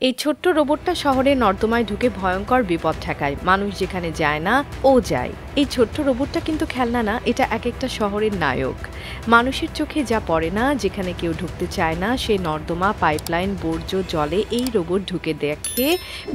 এই ছোট্ট রোবটটা শহরের নর্দমায় ঢুকে ভয়ঙ্কর বিপদ ঠেকায়। মানুষ যেখানে যায় না, ও যায়। এই ছোট্ট রোবটটা কিন্তু খেলনা না, এটা এক একটা শহরের নায়ক। মানুষের চোখে যা পড়ে না, যেখানে কেউ ঢুকতে চায় না, সেই নর্দমা, পাইপলাইন, বর্জ্য জলে এই রোবট ঢুকে দেখে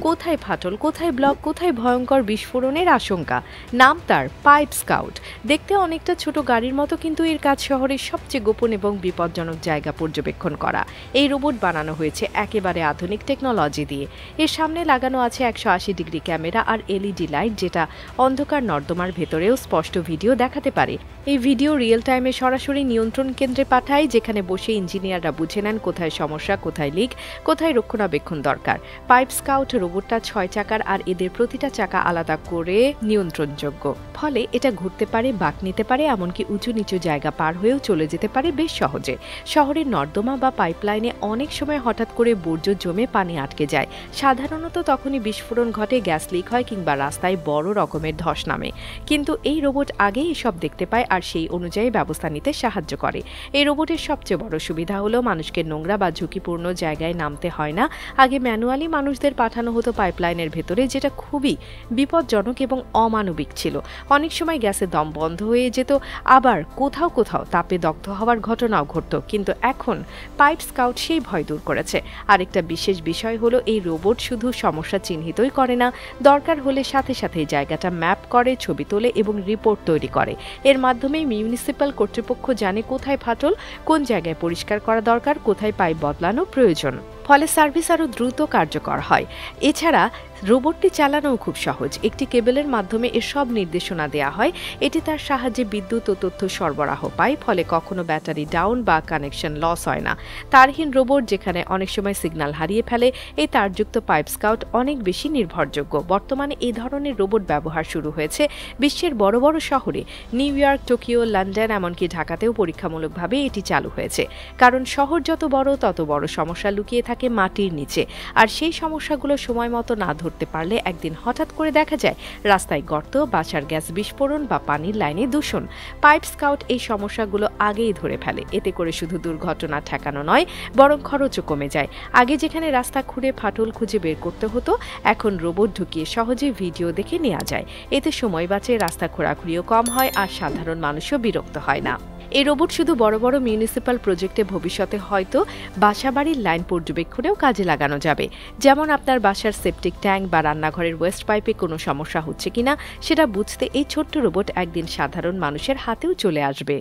কোথায় ফাটল, কোথায় ব্লক, কোথায় ভয়ঙ্কর বিস্ফোরণের আশঙ্কা। নাম তার পাইপ স্কাউট। দেখতে অনেকটা ছোট গাড়ির মতো, কিন্তু এর কাজ শহরের সবচেয়ে গোপন এবং বিপজ্জনক জায়গা পর্যবেক্ষণ করা। এই রোবট বানানো হয়েছে একেবারে আধুনিক টেকনোলজি দিয়ে। এর সামনে লাগানো আছে 180 ডিগ্রি ক্যামেরা আর এলইডি লাইট, যেটা অন্ধকার নর্দমার ভেতরেও স্পষ্ট ভিডিও দেখাতে পারে। এই ভিডিও রিয়েল টাইমে সরাসরি নিয়ন্ত্রণ কেন্দ্রে পাঠায়, যেখানে বসে ইঞ্জিনিয়াররা বুঝে নেন কোথায় সমস্যা, কোথায় লিক, কোথায় রক্ষণাবেক্ষণ দরকার। পাইপ স্কাউট রোবটটা 6 চাকার, আর এদের প্রতিটা চাকা আলাদা করে নিয়ন্ত্রণযোগ্য। ফলে এটা ঘুরতে পারে, বাঁক নিতে পারে, এমনকি উঁচু নিচু জায়গা পার হয়েও চলে যেতে পারে বেশ সহজে। শহরের নর্দমা বা পাইপলাইনে অনেক সময় হঠাৎ করে বর্জ্য জমে পানি আটকে যায়। সাধারণত তখনই বিস্ফোরণ ঘটে, গ্যাস লিক হয়, কিংবা রাস্তায় বড় রকমের ধস নামে। কিন্তু এই রোবট আগেই এসব দেখতে পায় আর সেই অনুযায়ী ব্যবস্থা নিতে সাহায্য করে। এই রোবটের সবচেয়ে বড় সুবিধা হলো মানুষকে নোংরা বা ঝুঁকিপূর্ণ জায়গায় নামতে হয় না। আগে ম্যানুয়ালি মানুষদের পাঠানো হতো পাইপলাইনের ভেতরে, যেটা খুবই বিপজ্জনক এবং অমানবিক ছিল। অনেক সময় গ্যাসের দম বন্ধ হয়ে যেত, আবার কোথাও কোথাও তাপে দগ্ধ হওয়ার ঘটনাও ঘটত। কিন্তু এখন পাইপ স্কাউট সেই ভয় দূর করেছে। আরেকটা বিশেষ বিষয় হলো, এই রোবট শুধু সমস্যা চিহ্নিতই করে না, দরকার হলে সাথে সাথে জায়গাটা ম্যাপ করে, ছবি তোলে এবং রিপোর্ট তৈরি করে। এর মাধ্যমে মিউনিসিপ্যাল কর্তৃপক্ষ জানে কোথায় ফাটল, কোন জায়গায় পরিষ্কার করা দরকার, কোথায় পাইপ বদলানো প্রয়োজন। ফলে সার্ভিস আরও দ্রুত কার্যকর হয়। এছাড়া রোবটটি চালানোও খুব সহজ। একটি কেবলের মাধ্যমে এর সব নির্দেশনা দেওয়া হয়। এটি তার সাহায্যে বিদ্যুৎ ও তথ্য সরবরাহ পায়, ফলে কখনো ব্যাটারি ডাউন বা কানেকশন লস হয় না। তারহীন রোবট যেখানে অনেক সময় সিগন্যাল হারিয়ে ফেলে, এই তারযুক্ত পাইপ স্কাউট অনেক বেশি নির্ভরযোগ্য। বর্তমানে এই ধরনের রোবট ব্যবহার শুরু হয়েছে বিশ্বের বড় বড় শহরে। নিউ ইয়র্ক, টোকিও, লন্ডন, এমনকি ঢাকাতেও পরীক্ষামূলকভাবে এটি চালু হয়েছে। কারণ শহর যত বড়, তত বড় সমস্যা লুকিয়ে থাকে মাটির নিচে। আর সেই সমস্যাগুলো সময় মতো না ধরতে পারলে একদিন হঠাৎ করে দেখা যায় রাস্তায় গর্ত, বাসার গ্যাস বিস্ফোরণ বা পানির লাইনে দূষণ। পাইপ স্কাউট এই সমস্যাগুলো আগেই ধরে ফেলে। এতে করে শুধু দুর্ঘটনা ঠেকানো নয়, বরং খরচও কমে যায়। আগে যেখানে রাস্তা খুঁড়ে ফাটল খুঁজে বের করতে হতো, এখন রোবট ঢুকিয়ে সহজে ভিডিও দেখে নেওয়া যায়। এতে সময় বাঁচে, রাস্তা খোঁড়াখুঁড়িও কম হয়, আর সাধারণ মানুষও বিরক্ত হয় না। এই রোবট শুধু বড় বড় মিউনিসিপ্যাল প্রজেক্টে ভবিষ্যতে হয়তো বাসাবাড়ির লাইন পর্যবেক্ষণেও কাজে লাগানো যাবে। যেমন আপনার বাসার সেপটিক ট্যাঙ্ক বা রান্নাঘরের ওয়েস্ট পাইপে কোনো সমস্যা হচ্ছে কিনা সেটা বুঝতে এই ছোট্ট রোবট একদিন সাধারণ মানুষের হাতেও চলে আসবে।